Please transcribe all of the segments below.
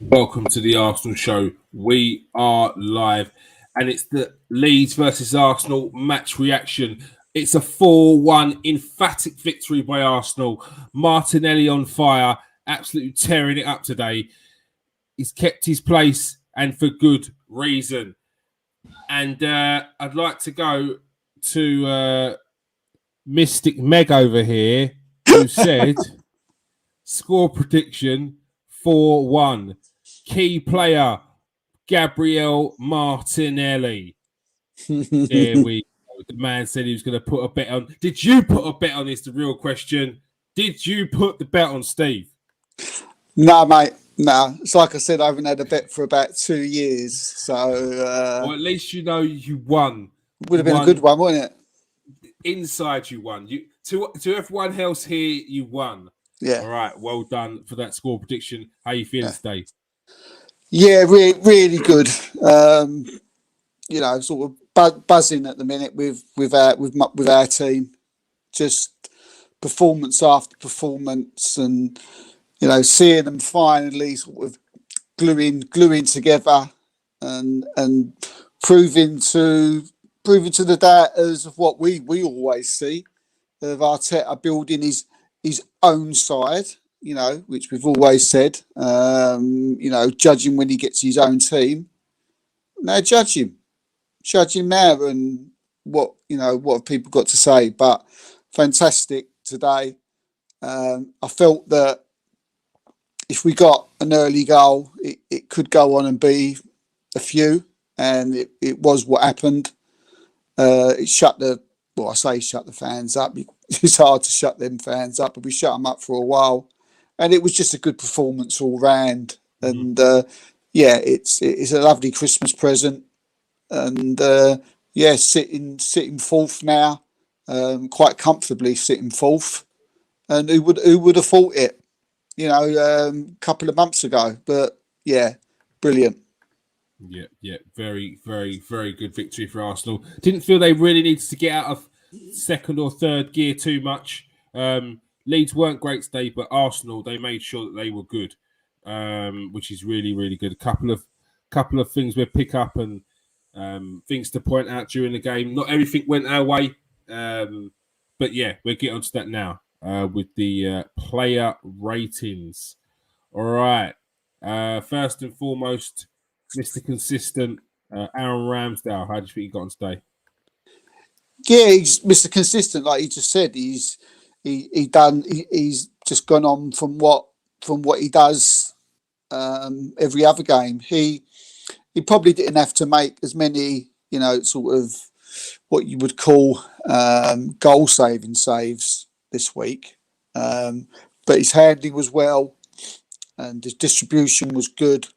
Welcome to the Arsenal show. We are live, and it's the Leeds versus Arsenal match reaction. It's a 4-1 emphatic victory by Arsenal. Martinelli on fire, absolutely tearing it up today. He's kept his place, and for good reason. And I'd like to go to Mystic Meg over here, who said score prediction 4-1. Key player, Gabriel Martinelli. There we go. The man said he was going to put a bet on. Did you put a bet on this? The real question. Did you put the bet on, Steve? No, mate. No. It's like I said, I haven't had a bet for about 2 years. So. Well, at least you know you won. Would have been a good one, wouldn't it? Inside you won. To everyone else here, you won. Yeah. All right. Well done for that score prediction. How you feeling, Steve? Yeah, really good. Sort of buzzing at the minute with our team. Just performance after performance, and seeing them finally sort of gluing together, and proving to the doubters of what we always see of Arteta building his own side. Which we've always said, judging when he gets his own team. Now judge him now, and what have people got to say? But fantastic today. I felt that if we got an early goal, it could go on and be a few, and it was what happened. It shut the fans up. It's hard to shut them fans up, but we shut them up for a while. And it was just a good performance all round. And it's a lovely Christmas present. And sitting fourth now, quite comfortably sitting fourth. And who would have thought it? A couple of months ago. But yeah, brilliant. Yeah, very, very, very good victory for Arsenal. Didn't feel they really needed to get out of second or third gear too much. Leeds weren't great today, but Arsenal, they made sure that they were good, which is really, really good. A couple of things we pick up and things to point out during the game. Not everything went our way, but yeah, we'll get onto that now with the player ratings. All right. First and foremost, Mr. Consistent, Aaron Ramsdale. How do you think he got on today? Yeah, he's Mr. Consistent, like you just said. He's just gone on from what he does every other game. He probably didn't have to make as many, sort of what you would call goal saving saves this week. But his handling was well, and his distribution was good.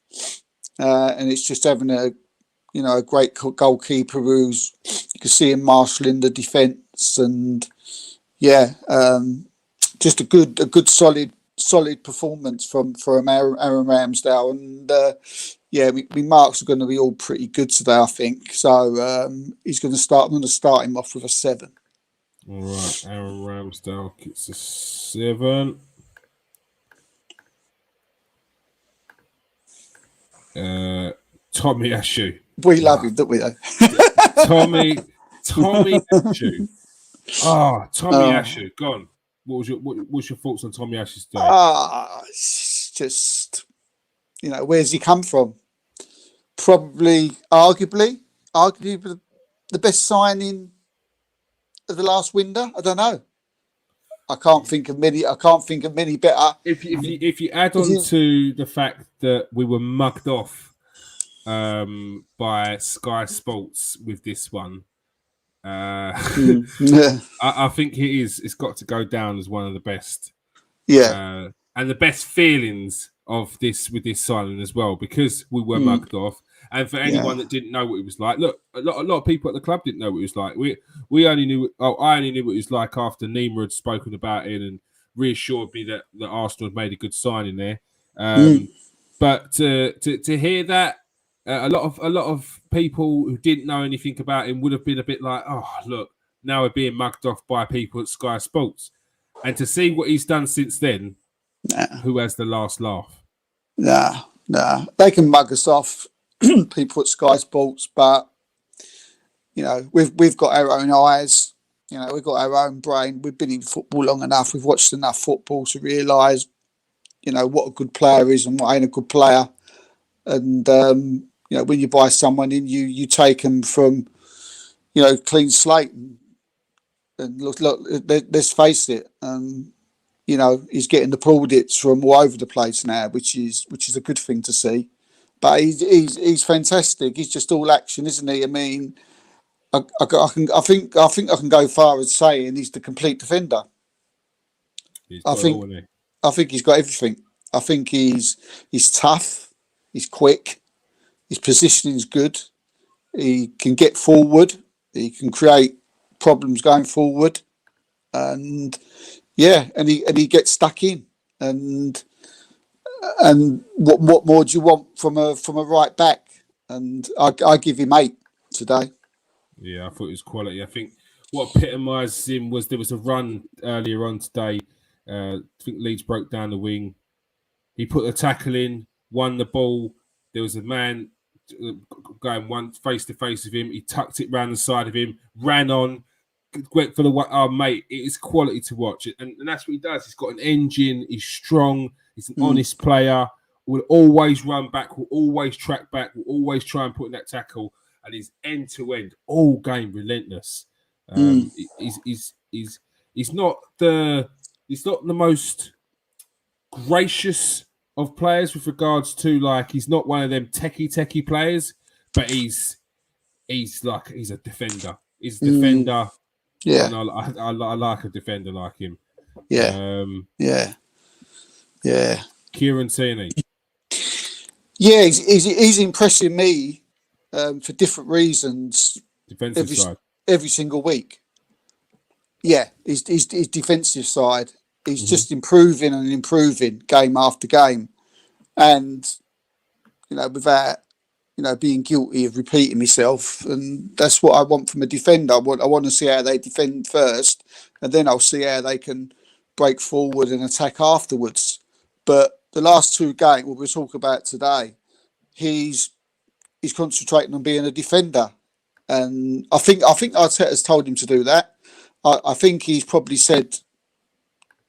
And it's just having a great goalkeeper who's, you can see him marshalling the defence, and just a good solid performance from Aaron Ramsdale, and my marks are going to be all pretty good today, I think. So I'm going to start him off with a 7. All right, Aaron Ramsdale gets a 7. Tommy Ashu. We love him, don't we? Tommy Ashu. Tommy Ashu. Gone. What's your thoughts on Tommy Ashu's day? It's just, where's he come from? Probably, arguably the best signing of the last window. I don't know. I can't think of many better. If you add on to the fact that we were mugged off by Sky Sports with this one, I think it's got to go down as one of the best. Yeah, and the best feelings of this with this signing as well, because we were mugged off. And for anyone that didn't know what it was like, look, a lot of people at the club didn't know what it was like. I only knew what it was like after Nima had spoken about it and reassured me that Arsenal had made a good signing there. But to hear that, a lot of people who didn't know anything about him would have been a bit like, oh, look, now we're being mugged off by people at Sky Sports. And to see what he's done since then, who has the last laugh? Nah, Nah, they can mug us off, people at Sky Sports, but we've got our own eyes. We've got our own brain. We've been in football long enough. We've watched enough football to realise, what a good player is and what ain't a good player. And when you buy someone in, you take them from clean slate. And look, let's face it. He's getting the plaudits from all over the place now, which is a good thing to see. But he's fantastic. He's just all action, isn't he? I mean, I think I can go far as saying he's the complete defender. I think he's got everything. I think he's tough. He's quick. His positioning's good. He can get forward. He can create problems going forward, and he gets stuck in. And what more do you want from a right back? And I give him 8 today. Yeah, I thought it was quality. I think what epitomised him was there was a run earlier on today. I think Leeds broke down the wing. He put the tackle in, won the ball. There was a man going one face to face with him. He tucked it round the side of him, ran on, went for the mate. It is quality to watch, and that's what he does. He's got an engine. He's strong. He's an honest player. Will always run back. Will always track back. Will always try and put in that tackle. And he's end to end, all game relentless. He's not the most gracious of players with regards to he's not one of them techie players, but he's a defender. He's a defender. Yeah, and I like a defender like him. Yeah, Kieran Tierney. Yeah, he's impressing me for different reasons. Defensive side every single week. Yeah, his defensive side. He's just improving and improving game after game, and without being guilty of repeating myself. And that's what I want from a defender. I want to see how they defend first, and then I'll see how they can break forward and attack afterwards. But the last 2 games, what we'll talk about today, he's concentrating on being a defender, and I think Arteta's told him to do that. I think he's probably said,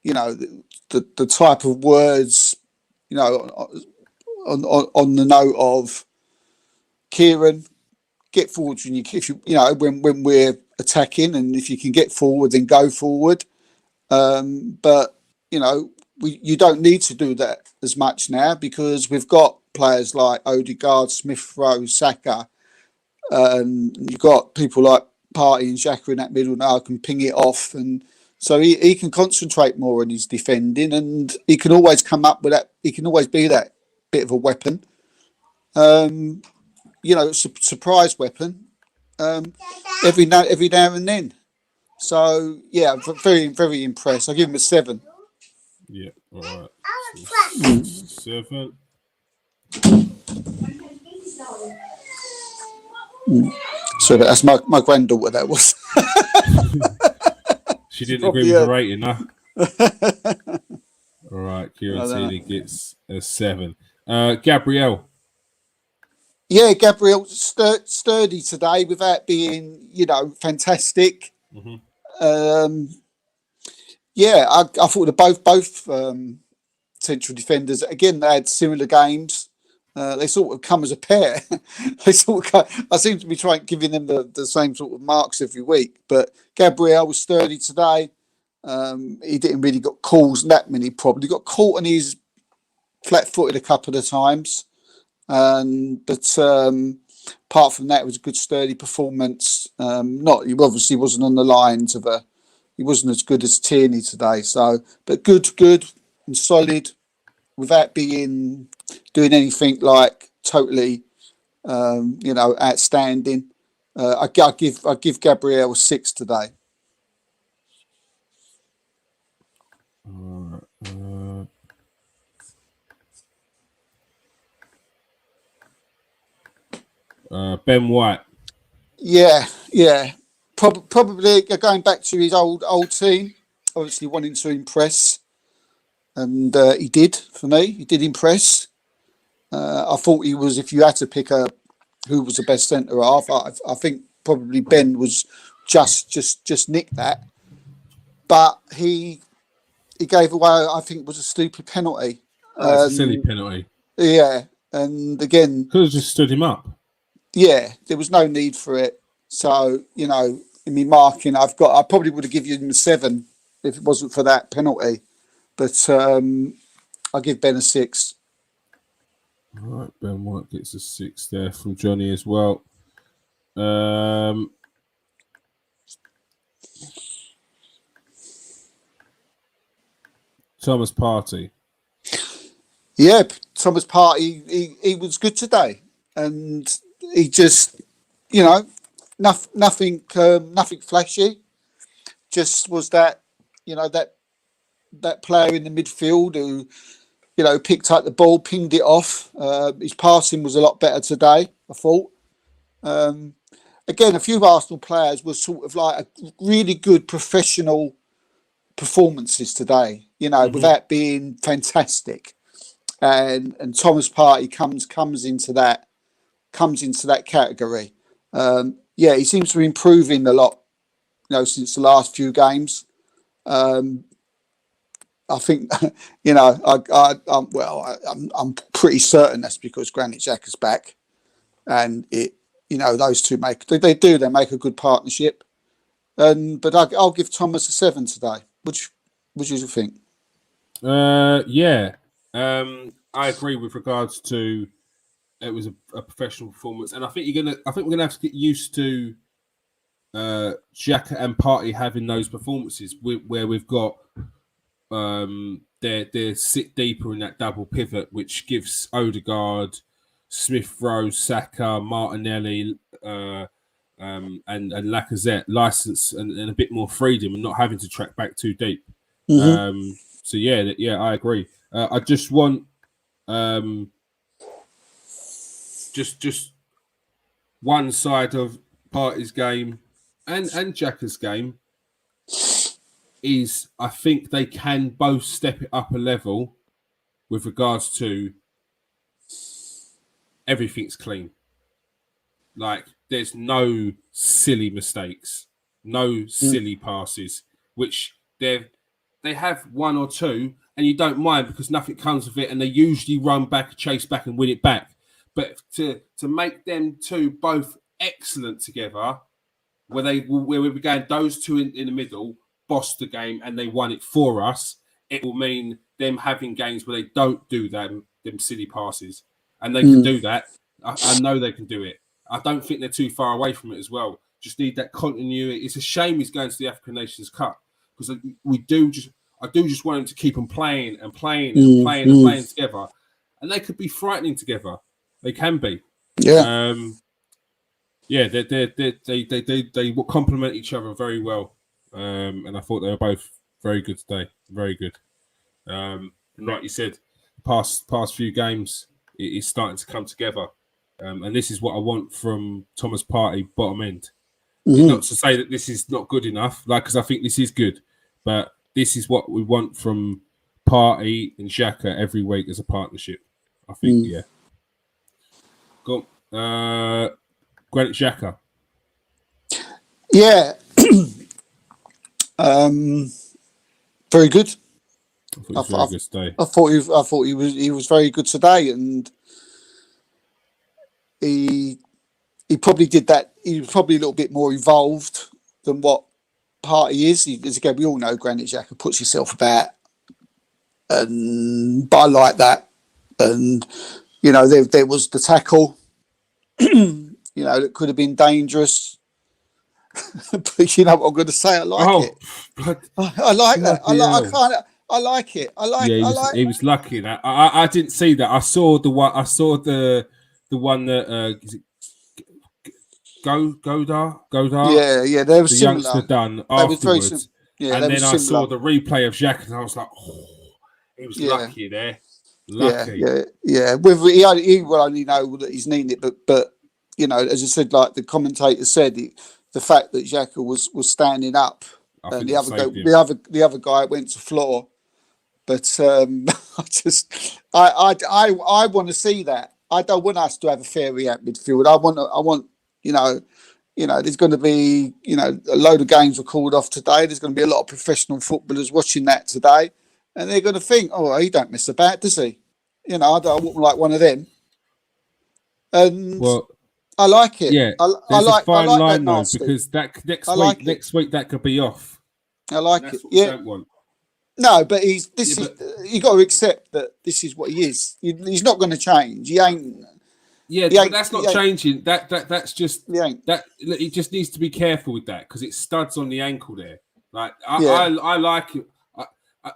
the type of words, on the note of Kieran, get forward when we're attacking, and if you can get forward, then go forward. But you don't need to do that as much now because we've got players like Odegaard, Smith Rowe, Saka, and you've got people like Partey and Xhaka in that middle now can ping it off, and so he can concentrate more on his defending, and he can always come up with that. He can always be that bit of a weapon, surprise weapon, every now and then. So yeah, very very impressed. I'll give him a 7. Yeah, all right. So 7. So that's my granddaughter. That was. She didn't agree with the rating, huh? All right, Kieran Tierney gets a 7. Gabriel. Yeah, Gabriel sturdy today without being, fantastic. I thought that both central defenders, again, they had similar games. They sort of come as a pair. I seem to be giving them the same sort of marks every week. But Gabriel was sturdy today. He didn't really got calls that many problems. He got caught on his flat-footed a couple of times. But apart from that, it was a good sturdy performance. He obviously wasn't on the lines of he wasn't as good as Tierney today. So, but good and solid, without doing anything like totally, outstanding. I give Gabriel a 6 today. Ben White. Yeah. Probably going back to his old team, obviously wanting to impress, and he did for me. He did impress. I thought he was. If you had to pick who was the best centre half, I think probably Ben was just nicked that. But he gave away. I think it was a stupid penalty. It's a silly penalty. Yeah, and again, Could have just stood him up. Yeah, there was no need for it. So in me marking, I probably would have given him a 7 if it wasn't for that penalty. But I'll give Ben a 6. All right, Ben White gets a 6 there from Johnny as well. Thomas Partey. Yeah, Thomas Partey, he was good today, and he just, nothing flashy. Just was that, that player in the midfield who, picked up the ball, pinged it off. His passing was a lot better today, I thought. Again, a few Arsenal players were sort of like a really good professional performances today, without being fantastic. And Thomas Partey comes into that category. He seems to be improving a lot, since the last few games. I think, I'm pretty certain that's because Granit Xhaka's back, and those two make a good partnership. But I'll give Thomas a 7 today. What do you think? I agree with regards to it was a professional performance, and I think we're gonna have to get used to Xhaka and Partey having those performances where we've got they sit deeper in that double pivot, which gives Odegaard, Smith Rowe, Saka, Martinelli, and Lacazette license and a bit more freedom and not having to track back too deep. Mm-hmm. I agree. I just want just one side of Partey's game and Xhaka's game is I think they can both step it up a level with regards to everything's clean. Like there's no silly mistakes, no silly passes, which they have one or two and you don't mind because nothing comes of it and they usually run back, chase back and win it back. But to make them two both excellent together, where we began those two in the middle, bossed the game and they won it for us, it will mean them having games where they don't do them silly passes. And they can do that. I know they can do it. I don't think they're too far away from it as well. Just need that continuity. It's a shame he's going to the African Nations Cup because I do just want him to keep on playing and playing and playing and playing together. And they could be frightening together. They can be. Yeah. They will complement each other very well. And I thought they were both very good today. Very good. And like you said, past few games, it's starting to come together. And this is what I want from Thomas Partey, bottom end. Not to say that this is not good enough, because I think this is good. But this is what we want from Partey and Xhaka every week as a partnership. I think, yeah. Go on. Granit Xhaka. Yeah. Very good. I thought he was very good today. I thought he was very good today, and he probably did that. He was probably a little bit more involved than what Partey is. As again, we all know Granit Xhaka puts himself about, but I like that. And there was the tackle. That could have been dangerous. But you know what I'm going to say? I like it. I like that. I like it. He was lucky that I didn't see that. I saw the one. I saw the one that is it Godar. Yeah. They were the similar. youngster done afterwards. And then I saw the replay of Xhaka, and I was like, oh, he was lucky there. Lucky. Yeah. Whether he will only know that he's needing it, but as I said, like the commentator said, the fact that Xhaka was standing up and the other guy went to floor, But I want to see that. I don't want us to have a fairy out midfield. I want, there's going to be, a load of games were called off today. There's going to be a lot of professional footballers watching that today, and they're going to think, oh, he don't miss about, does he? I wouldn't like one of them. And well, I like it. yeah, I there's a like fine that line though, nasty. because that next week that could be off. I like That's it. what we Yeah. don't want. No, but you got to accept that this is what he is. He's not going to change. He ain't. Yeah, he but ain't, that's not he ain't- that's just he ain't. that. He just needs to be careful with that because it's studs on the ankle there. Like Yeah. I like it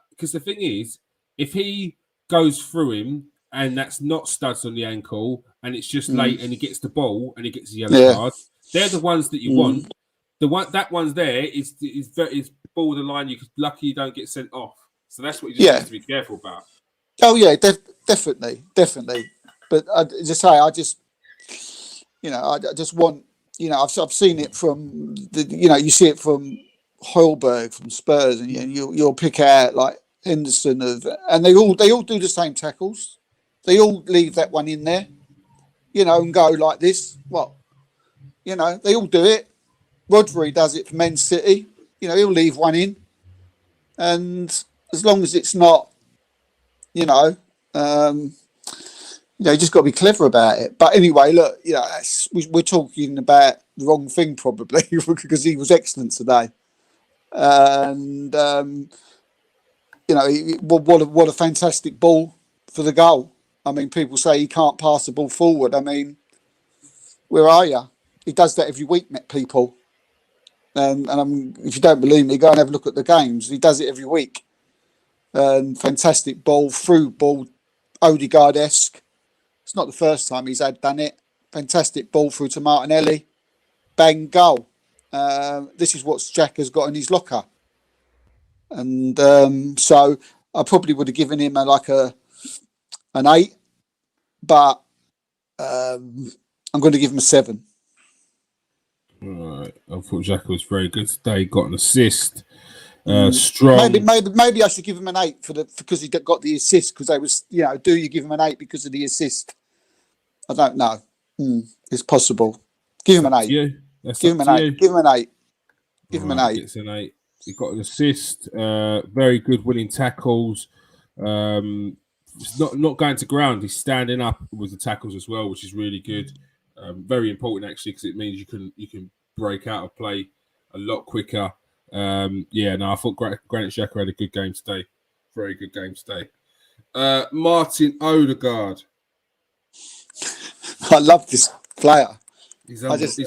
because the thing is, if he goes through him and that's not studs on the ankle and it's just late and he gets the ball and he gets the yellow card, they're the ones that you want. That one's there is borderline. You're lucky you don't get sent off. So that's what you just need to be careful about. Oh yeah, definitely. But I just want, I've seen it from you see it from Højbjerg from Spurs, and you'll pick out like Henderson and they all do the same tackles. They all leave that one in there, and go like this. Well, they all do it. Rodri does it for Man City. He'll leave one in, and as long as it's not, you just got to be clever about it. But anyway, look, we're talking about the wrong thing probably because he was excellent today, and what a fantastic ball for the goal. I mean, people say he can't pass the ball forward. I mean, where are you? He does that every week, people. And if you don't believe me, go and have a look at the games. He does it every week. Fantastic ball, through ball, Odegaard-esque. It's not the first time he's done it. Fantastic ball through to Martinelli. Bang, goal. This is what Jack has got in his locker. And so I probably would have given him an 8, but I'm going to give him a 7. All right. I thought Xhaka was very good today. Got an assist. Strong. Maybe I should give him an 8 because he got the assist. Because I was, do you give him an 8 because of the assist? I don't know. It's possible. Give him an 8. Give him an 8. Give him an 8. Give him an 8. It's an 8. He got an assist. Very good winning tackles. It's not going to ground. He's standing up with the tackles as well, which is really good. Very important actually because it means you can break out of play a lot quicker. I thought Granit Xhaka had a good game today. Very good game today. Martin Odegaard. I love this player. He's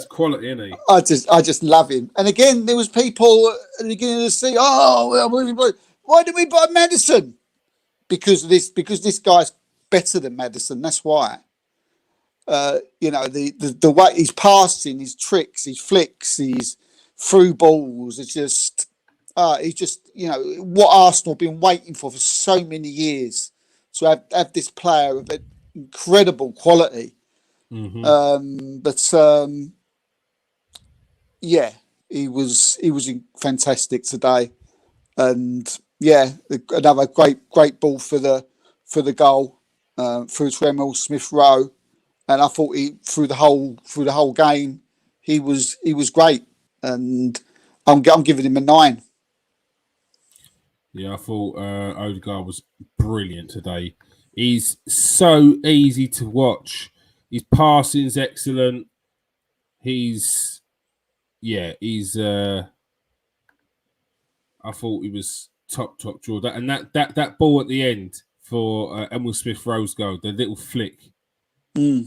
quality, isn't he? I just love him. And again, there was people at the beginning of the season. Why did we buy Maddison? Because this guy's better than Maddison. That's why. The way he's passing, his tricks, his flicks, his through balls. It's just, what Arsenal have been waiting for so many years to have this player of incredible quality. He was fantastic today, and another great ball for the goal through to Emil Smith Rowe. And I thought through the whole game, he was great, and I'm giving him a 9. Yeah, I thought Odegaard was brilliant today. He's so easy to watch. His passing's excellent. I thought he was top draw. That ball at the end for Emil Smith Rowe's goal, the little flick.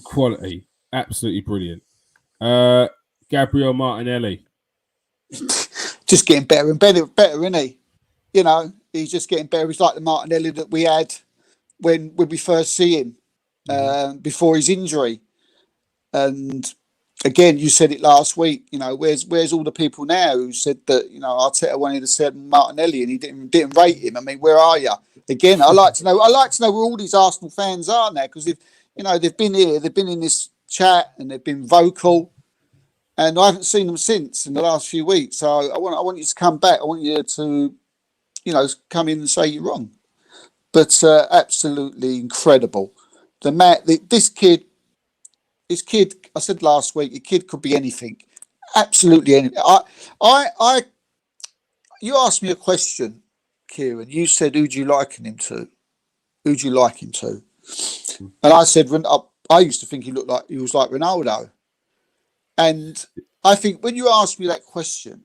Quality, absolutely brilliant. Gabriel Martinelli, just getting better and better, isn't he? He's just getting better. He's like the Martinelli that we had when we first see him before his injury. And again, you said it last week. Where's all the people now who said that Arteta wanted to sell Martinelli and he didn't rate him? I mean, where are you? Again, I like to know where all these Arsenal fans are now, because they've been here, they've been in this chat, and they've been vocal, and I haven't seen them since in the last few weeks. So I want you to come back. I want you to, come in and say you're wrong. but absolutely incredible. The man, this kid. I said last week, the kid could be anything, absolutely anything. You asked me a question, Kieran. You said, "Who do you liken him to? Who do you like him to?" And I said, I used to think he was like Ronaldo. And I think when you asked me that question,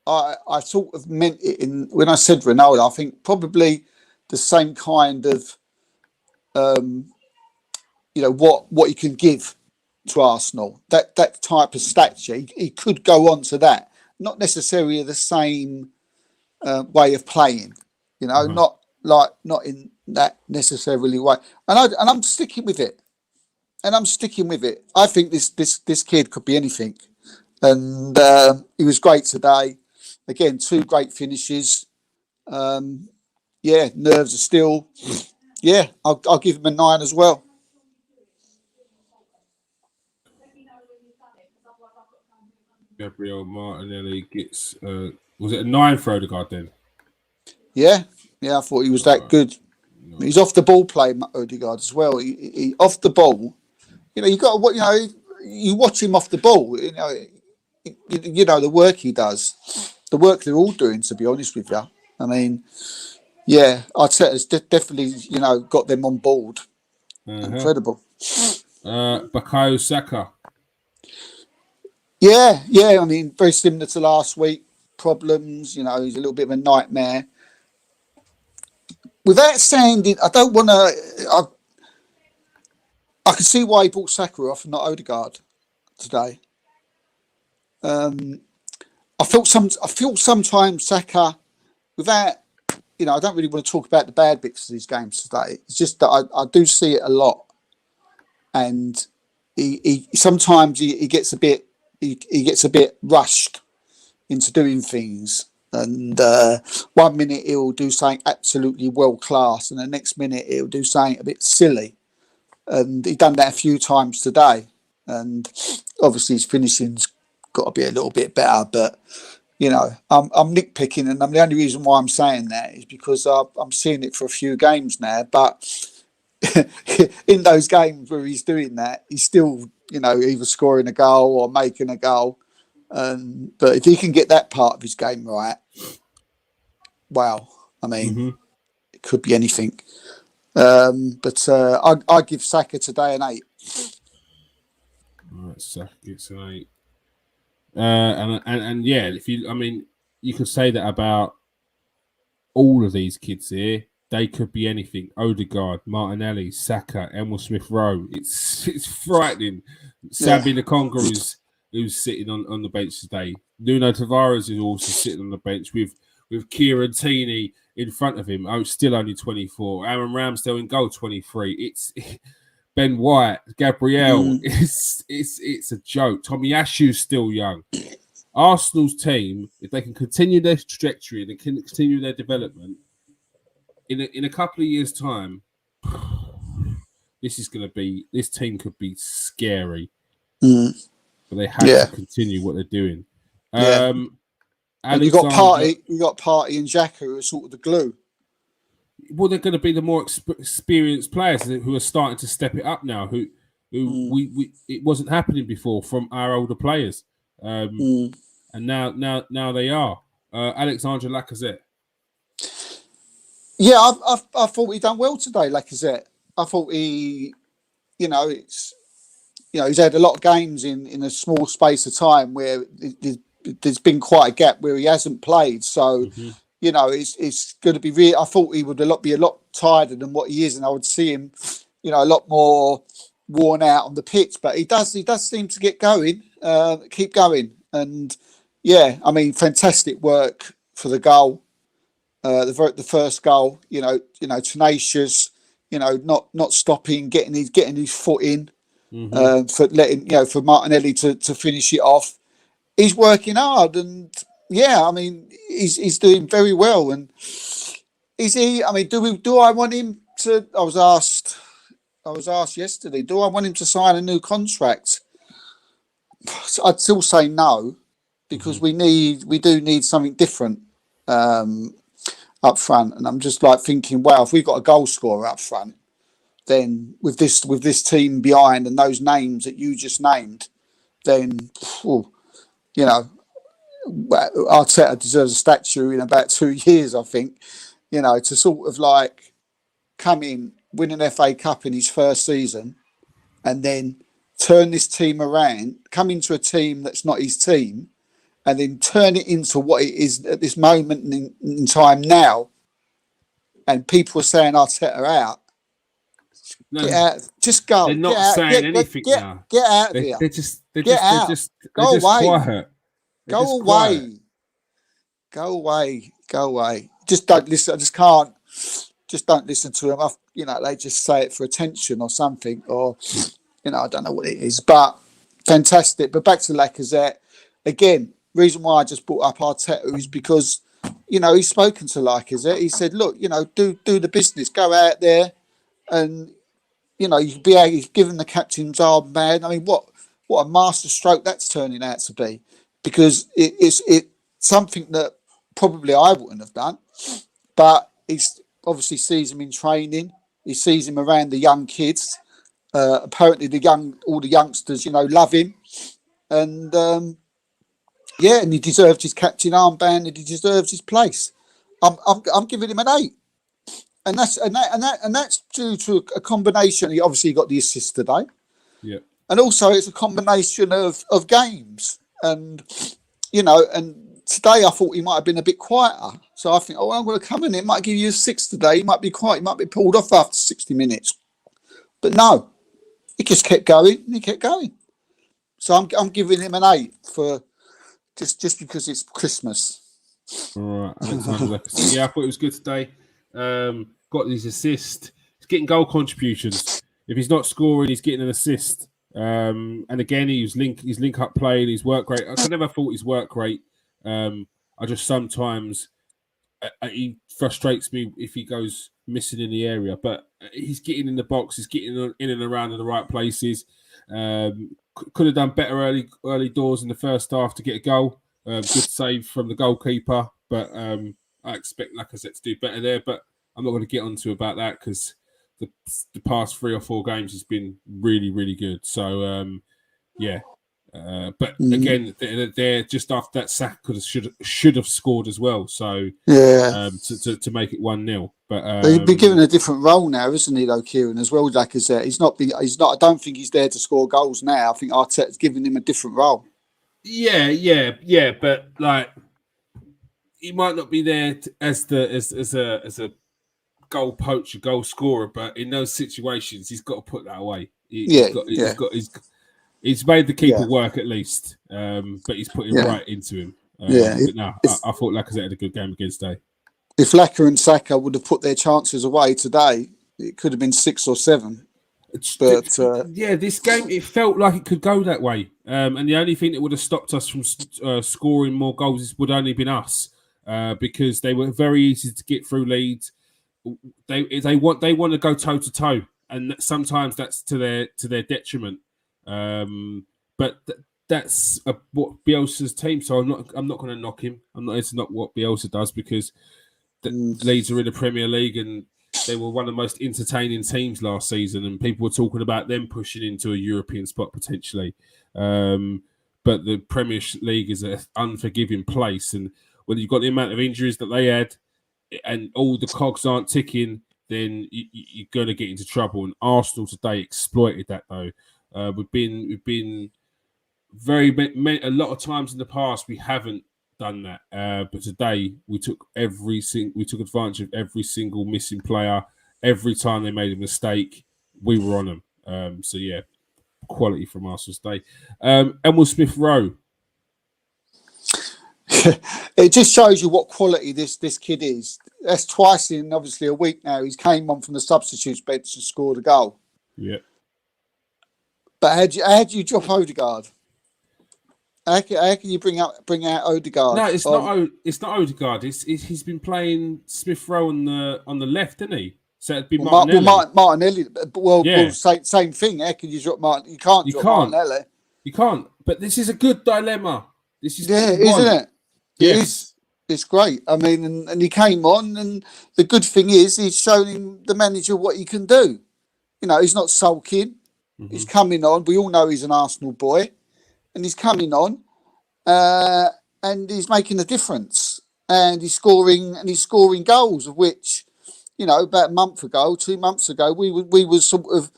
I sort of meant it in when I said Ronaldo. I think probably the same kind of what he can give to Arsenal. That type of stature, he could go on to that. Not necessarily the same way of playing, not in that necessarily way. And I'm sticking with it. I think this kid could be anything, and he was great today. Again, two great finishes. Nerves are still. Yeah, I'll give him a 9 as well. Gabriel Martinelli gets was it a 9 for Odegaard then? Yeah, I thought he was that good. He's off the ball play, Odegaard as well. He off the ball. You got what you watch him off the ball. The work he does, the work they're all doing. To be honest with you, I mean, yeah, Arteta's definitely got them on board. Incredible. Bukayo Saka. Yeah. I mean, very similar to last week. Problems. He's a little bit of a nightmare. Without sounding, I don't want to. I can see why he brought Saka off and not Odegaard today. I feel sometimes Saka, without I don't really want to talk about the bad bits of these games today. It's just that I do see it a lot, and he sometimes he gets a bit rushed into doing things. And 1 minute he'll do something absolutely world class, and the next minute he'll do something a bit silly. And he done that a few times today. And obviously his finishing's got to be a little bit better. But I'm nitpicking, and the only reason why I'm saying that is because I'm seeing it for a few games now. But in those games where he's doing that, he's still either scoring a goal or making a goal. But if he can get that part of his game right, wow! I mean, It could be anything. But I give Saka today an 8. All right, Saka gets an 8. And yeah, you could say that about all of these kids here. They could be anything. Odegaard, Martinelli, Saka, Emil Smith Rowe. It's frightening. Sambi Lokonga who's sitting on the bench today. Nuno Tavares is also sitting on the bench with Kieran Tierney in front of him. Still only 24. Aaron Ramsdale in goal, 23. It's Ben White, Gabriel. It's a joke. Tomiyasu's still young. Arsenal's team, if they can continue their trajectory and they can continue their development, in a couple of years' time, this team could be scary. But they have to continue what they're doing. And you got Partey and Xhaka who are sort of the glue. Well, they're going to be the more experienced players who are starting to step it up now. Who it wasn't happening before from our older players, and now they are. Alexandre Lacazette. Yeah, I thought he done well today, Lacazette. I thought he, he's had a lot of games in a small space of time where there's been quite a gap where he hasn't played. So, it's going to be real. I thought he would be a lot tireder than what he is, and I would see him, a lot more worn out on the pitch. But he does seem to get going, keep going, and fantastic work for the goal. The first goal, tenacious, not stopping, getting his foot in, for Martinelli to finish it off. He's working hard, and he's doing very well. And is he? I mean, do I want him to? I was asked yesterday. Do I want him to sign a new contract? I'd still say no, because we do need something different. up front, and I'm just like thinking, wow, if we've got a goal scorer up front, then with this team behind and those names that you just named, then you know, Arteta deserves a statue in about 2 years, I think. You know, to sort of like come in, win an FA Cup in his first season, and then turn this team around, come into a team that's not his team, and then turn it into what it is at this moment in time now. And people are saying Arteta out. No, Get out. Just go. they're not Get out. saying anything now. Get out of They, here. they're just they're Get just they're out. just Go they're just away. quiet. They're Go just away. quiet. Go away. Go away. Just don't listen. I just can't. Just don't listen to them. You know, they just say it for attention or something, or you know, I don't know what it is. But fantastic. But back to Lacazette again. Reason why I just brought up Arteta is because you know he's spoken to Lacazette. He said, "Look, you know, do the business. Go out there, and you know, you be he's given the captain's armband. I mean, what a master stroke that's turning out to be, because it's something that probably I wouldn't have done, but he's obviously sees him in training. He sees him around the young kids. Apparently, all the youngsters, you know, love him, and yeah, and he deserved his captain armband, and he deserves his place. I'm giving him an 8. And that's due to a combination. He obviously got the assist today, Yeah. and also it's a combination of games. And you know, and today I thought he might have been a bit quieter. So I think, oh, I'm going to come in. It might give you a 6 today. He might be quiet. He might be pulled off after 60 minutes. But no, he just kept going and he kept going. So I'm giving him an 8 for just because it's Christmas. All right. Yeah, I thought it was good today. Got his assist. He's getting goal contributions. If he's not scoring, he's getting an assist. And again, his link up play and his work rate. I never thought his work rate. I just sometimes he frustrates me if he goes missing in the area. But he's getting in the box. He's getting in and around in the right places. Could have done better early doors in the first half to get a goal. Good save from the goalkeeper, but I expect Lacazette to do better there. But I'm not going to get onto about that because the past 3 or 4 games has been really, really good. So yeah, but again, they're just after that Saka should have scored as well. So yeah, to make it 1-0. But he'd be given a different role now, isn't he, though, Kieran, as well, Lacazette? He's not. I don't think he's there to score goals now. I think Arteta's giving him a different role. Yeah. But like, he might not be there as a goal poacher, goal scorer. But in those situations, he's got to put that away. He's made the keeper work at least. But he's put it right into him. But no, I thought Lacazette had a good game against Day. If Laka and Saka would have put their chances away today, it could have been 6 or 7. But this game, it felt like it could go that way. And the only thing that would have stopped us from scoring more goals would only been us, because they were very easy to get through Leeds. They want to go toe to toe, and sometimes that's to their detriment. But that's what Bielsa's team. So I'm not going to knock him. It's not what Bielsa does, because Leeds are in the Premier League and they were one of the most entertaining teams last season, and people were talking about them pushing into a European spot potentially. But the Premier League is an unforgiving place, and when you've got the amount of injuries that they had and all the cogs aren't ticking, then you're going to get into trouble. And Arsenal today exploited that, though. We've been a lot of times in the past we haven't done that, but today we took advantage of every single missing player. Every time they made a mistake, we were on them. So yeah, quality from Arsenal today. Emil Smith Rowe. It just shows you what quality this kid is. That's twice in obviously a week now. He's came on from the substitutes bench and scored a goal. Yeah. But how do you drop Odegaard? How can you bring out Odegaard? No, it's not. It's not Odegaard. He's been playing Smith Rowe on the left, didn't he? So it'd be Martinelli. Martinelli. Well, same thing. How can you drop Martin? You can't drop Martinelli. You can't. But this is a good dilemma. This is isn't it? Yes. It's great. I mean, and he came on, and the good thing is he's shown him, the manager, what he can do. You know, he's not sulking. Mm-hmm. He's coming on. We all know he's an Arsenal boy, and he's coming on, uh, and he's making a difference. And he's scoring goals, of which, you know, about a month ago, 2 months ago, we were sort of,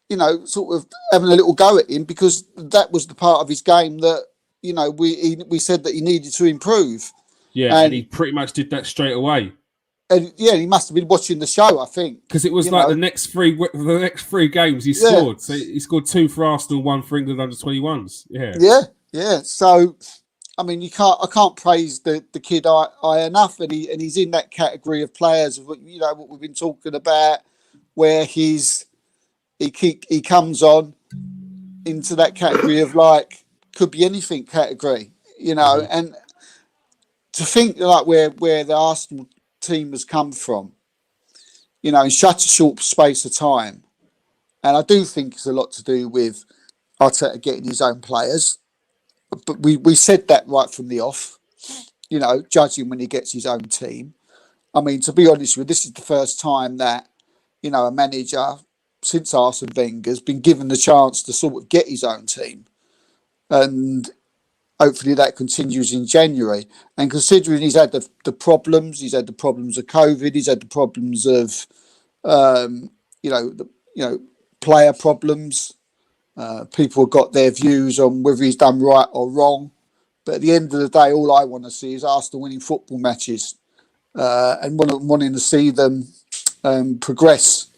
you know, sort of having a little go at him because that was the part of his game that, you know, we said that he needed to improve. Yeah, and he pretty much did that straight away. And yeah, he must have been watching the show, I think, because it was like the next three games he scored. So he scored 2 for Arsenal, 1 for England under 21s. Yeah. So, I mean, I can't praise the kid I enough, and he's in that category of players. You know what we've been talking about, where he comes on into that category of like could be anything category, you know, Mm-hmm. and to think like where the Arsenal team has come from, you know, in such a short space of time. And I do think it's a lot to do with Arteta getting his own players. But we said that right from the off, you know, judging when he gets his own team. I mean, to be honest with you, this is the first time that, you know, a manager since Arsene Wenger's been given the chance to sort of get his own team. And hopefully that continues in January. And considering he's had the problems, he's had the problems of COVID, he's had the problems of, player problems. People have got their views on whether he's done right or wrong. But at the end of the day, all I want to see is Arsenal winning football matches and wanting to see them progress.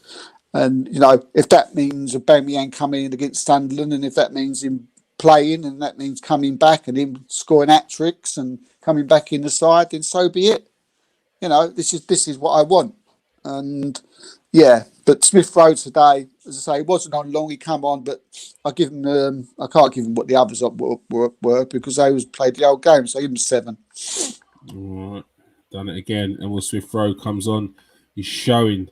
And, you know, if that means Aubameyang coming in against Sunderland, and if that means him playing, and that means coming back and him scoring hat-tricks and coming back in the side, then so be it. You know, this is what I want. And yeah, but Smith Rowe today, as I say, wasn't on long. He come on, but I give him. I can't give him what the others were because they played the old game. So I give him 7. All right, done it again. And when Smith Rowe comes on, he's showing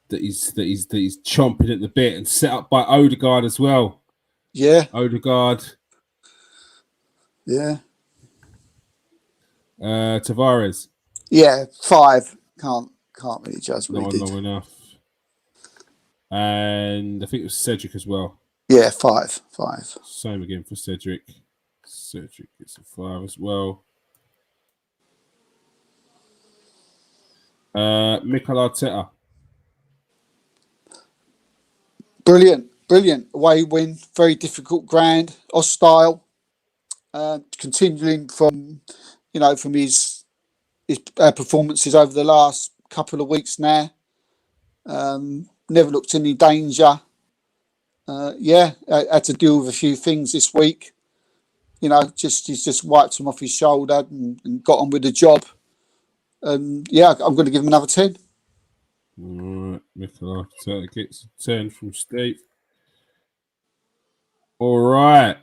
that he's chomping at the bit, and set up by Odegaard as well. Yeah, Odegaard. Yeah. Tavares. Yeah, 5. Can't really judge what Not he did. long enough. And I think it was Cedric as well. Yeah, 5. Same again for Cedric. Cedric gets a 5 as well. Mikel Arteta. Brilliant. Away win. Very difficult ground. Hostile. Continuing from his performances over the last couple of weeks now. Never looked any danger. I had to deal with a few things this week. You know, he's just wiped them off his shoulder and got on with the job. And yeah, I'm going to give him another 10. All right, Mikel Arteta gets a 10 from Steve. All right.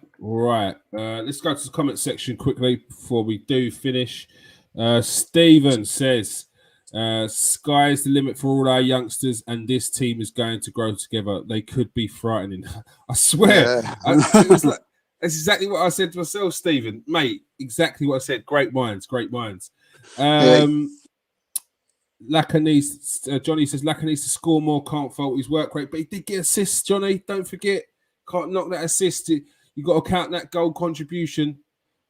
Let's go to the comment section quickly before we do finish. Stephen says, sky's the limit for all our youngsters, and this team is going to grow together. They could be frightening. I swear. Yeah. It was like, that's exactly what I said to myself, Stephen. Mate, exactly what I said. Great minds. Laka needs, Johnny says, Laka needs to score more, can't fault his work rate, but he did get assists, Johnny. Don't forget, can't knock that assist. You got to count that goal contribution.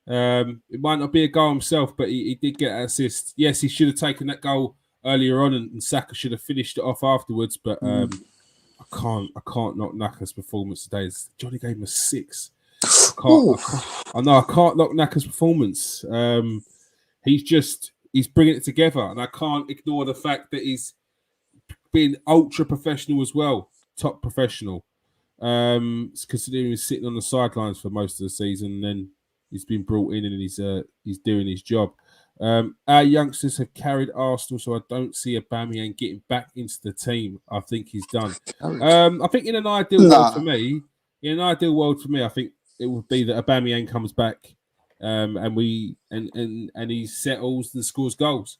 It might not be a goal himself, but he did get an assist. Yes, he should have taken that goal earlier on, and Saka should have finished it off afterwards. But I can't knock Naka's performance today. Johnny gave him a 6. I can't knock Naka's performance. He's bringing it together, and I can't ignore the fact that he's been ultra professional as well, top professional. Considering he's sitting on the sidelines for most of the season, and then he's been brought in and he's doing his job. Our youngsters have carried Arsenal, so I don't see Aubameyang getting back into the team. I think he's done. I think in an ideal world for me, I think it would be that Aubameyang comes back, and he settles and scores goals.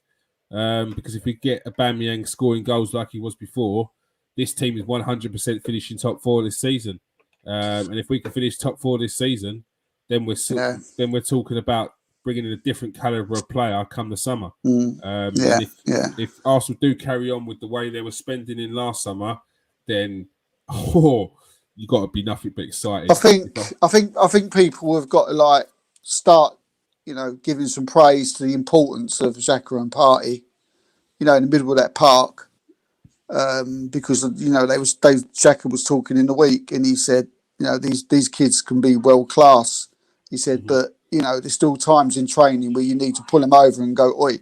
Because if we get Aubameyang scoring goals like he was before, this team is 100% finishing top 4 this season. And if we can finish top 4 this season, then we're talking about bringing in a different caliber of player come the summer. Yeah, And if Arsenal do carry on with the way they were spending in last summer, then you got to be nothing but excited. I think people have got to start, giving some praise to the importance of Xhaka and Partey, in the middle of that park, because Xhaka was talking in the week and he said, these kids can be world class. He said, but there's still times in training where you need to pull them over and go, oi,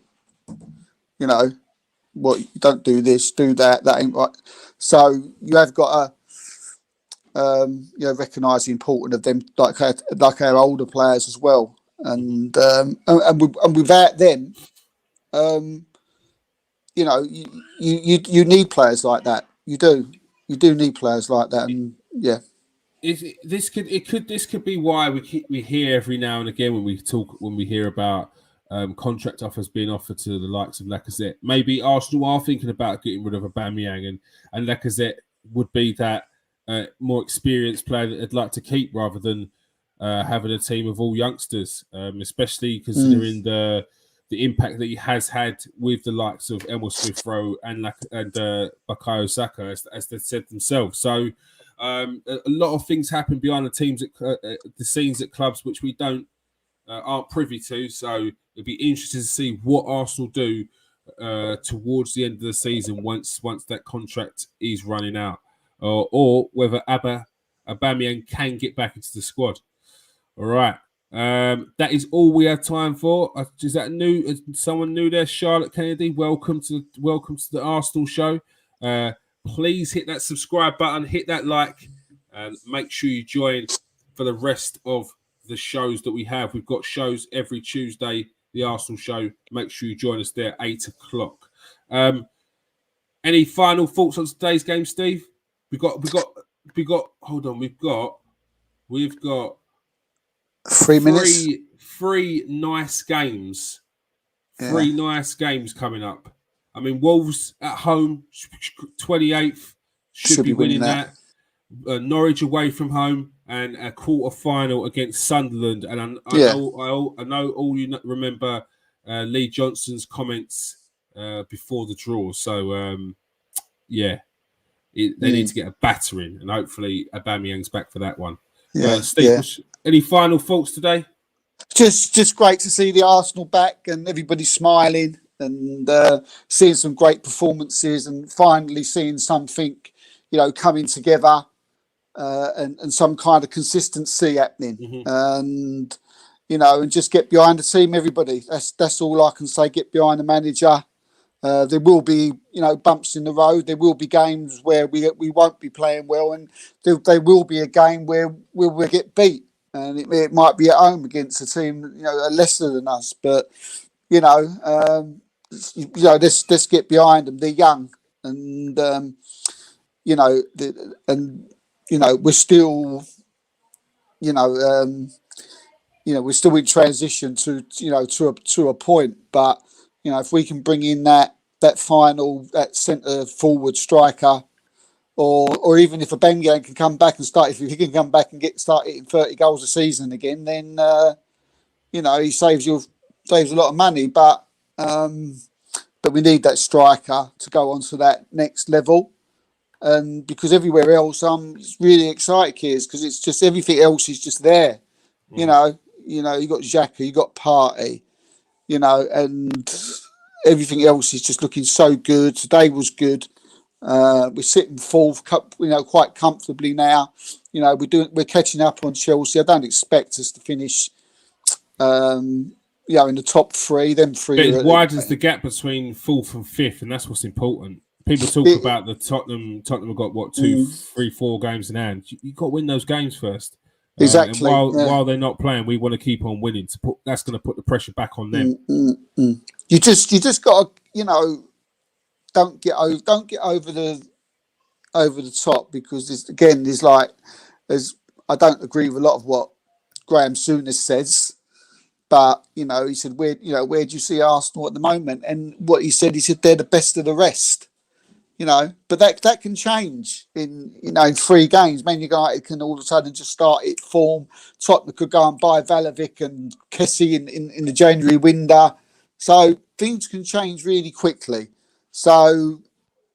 what, you don't do this, do that. That ain't right. So you have got to recognise the importance of them, like our older players as well, and without them, you need players like that. You do need players like that, and yeah. This could be why we hear every now and again when we hear about contract offers being offered to the likes of Lacazette. Maybe Arsenal are thinking about getting rid of Aubameyang, and Lacazette would be that more experienced player that they'd like to keep rather than having a team of all youngsters, especially considering the impact that he has had with the likes of Emil Smith Rowe and Bukayo Saka, as they said themselves. So a lot of things happen behind the scenes at clubs which we aren't privy to. So it'd be interesting to see what Arsenal do towards the end of the season once that contract is running out, or whether Aubameyang can get back into the squad. All right. That is all we have time for. Is that new? Is someone new there? Charlotte Kennedy, welcome to the Arsenal show. Please hit that subscribe button, hit that like, and make sure you join for the rest of the shows that we have. We've got shows every Tuesday, the Arsenal show. Make sure you join us there at 8 o'clock. Any final thoughts on today's game, Steve? We've got hold on, we've got 3 minutes. Three nice games. Three nice games coming up. I mean, Wolves at home, 28th, should be winning that. Norwich away from home, and a quarter final against Sunderland. And I know all you remember Lee Johnson's comments before the draw. So they need to get a battering, and hopefully Aubameyang's back for that one. Steve, any final thoughts today? Just great to see the Arsenal back and everybody smiling and seeing some great performances and finally seeing something, coming together and some kind of consistency happening. And just get behind the team, everybody. That's all I can say. Get behind the manager. There will be, bumps in the road. There will be games where we won't be playing well, and there will be a game where we'll get beat, and it might be at home against a team, lesser than us. But let's get behind them. They're young, and we're still, we're still in transition to a point, but. If we can bring in that centre forward striker, or even if Aubameyang can come back and start, if he can come back and start hitting 30 goals a season again, then he saves a lot of money. But we need that striker to go on to that next level. And because everywhere else, I'm really excited, kids, because it's just everything else is just there. You got Xhaka, you got Partey. And everything else is just looking so good. Today was good. We're sitting fourth, quite comfortably now. We're catching up on Chelsea. I don't expect us to finish, in the top three. Them three. But it widens the gap between fourth and fifth, and that's what's important. People talk about the Tottenham. Tottenham have got 2, 3, 4 games in hand. You've got to win those games first. Exactly. And while they're not playing, we want to keep on winning. That's going to put the pressure back on them. You just got to, don't get over the top, because I don't agree with a lot of what Graham Souness says, but he said where do you see Arsenal at the moment? And what he said they're the best of the rest. But that can change in 3 games. Man United can all of a sudden just start it form. Tottenham could go and buy Valavic and Kessie in the January window. So things can change really quickly. So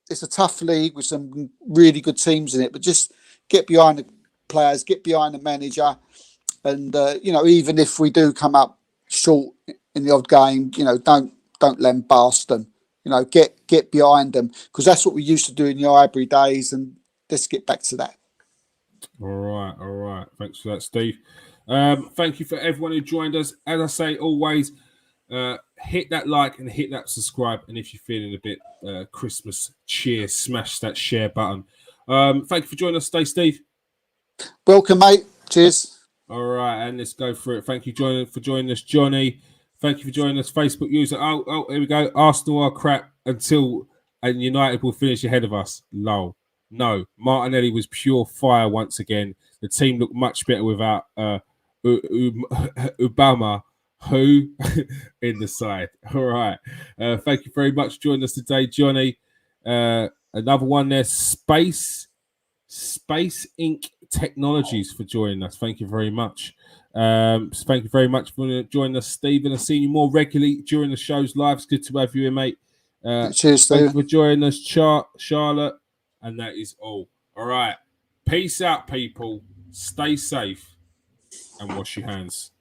it's a tough league with some really good teams in it, but just get behind the players, get behind the manager, and even if we do come up short in the odd game, don't lambast them. Get behind them, because that's what we used to do in the Ivory days, and let's get back to that. All right. Thanks for that, Steve. Thank you for everyone who joined us. As I say always, hit that like and hit that subscribe, and if you're feeling a bit Christmas cheer, smash that share button. Thank you for joining us today, Steve. Welcome, mate. Cheers. All right, and let's go for it. Thank you for joining us, Johnny. Thank you for joining us, Facebook user. Oh, here we go. Arsenal are crap and United will finish ahead of us. Lol. No, Martinelli was pure fire once again. The team looked much better without Obama, who in the side. All right. Thank you very much for joining us today, Johnny. Another one there, Space Inc. Technologies for joining us. Thank you very much. Thank you very much for joining us, Stephen. I've seen you more regularly during the show's live. It's good to have you here, mate. Cheers, Stephen. Thank you for joining us, Charlotte. And that is all. All right. Peace out, people. Stay safe and wash your hands.